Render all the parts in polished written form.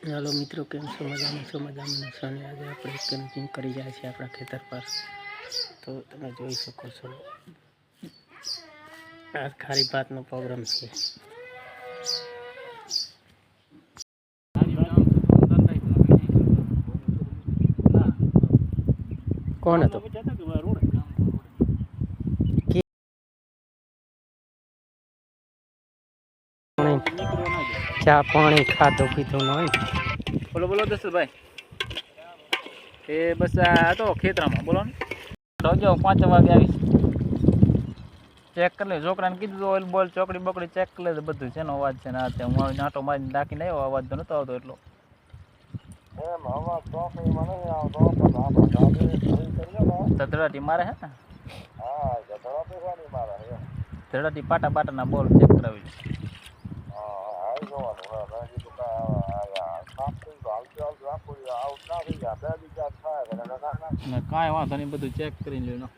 Hello मित्रों, केम छो? मजामां छो? मजामां छो? ने आज આપણે કેમ્પિંગ કરી જાય છે આપણા ખેતર પર। તો તમે જોઈ શકો છો આ ખારી ભાતનો પ્રોગ્રામ છે। કોણ હતો? ચા પાણી ખાધો પીધો ન હોય। બોલો બોલો દસભાઈ, એ બસ આ તો ખેતરામાં બોલો ને। રોજો 5 વાગે આવીશ, ચેક કરી લે। છોકરાને કીધું ઓઇલ બોલ ચોકડી બકડી ચેક કરી લે બધું છે નો અવાજ છે ને આ હું આવીને આટો મારીને નાખીને આવ્યો, અવાજ તો નતો આવતો એટલો। એમ અવાજ ચોકડીમાં નહીં આવતો, ધડાટી મારે હે ને? હા, ધડાટી કોની મારે હે? ધડાટી પાટા પાટાના બોલ ચેક કરાવી લે। કાંઈ વાંધો નહીં, બધું ચેક કરીને લ્યો।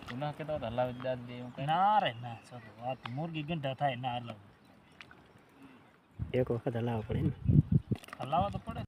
જૂના કેતા હતા હલાવી દાદી એવું કઈ ના રે ના સર, વાત મુરગી ગંઢા થાય ના હલાવ, એક વખત હલાવવા પડે ને? હલાવવા તો પડે।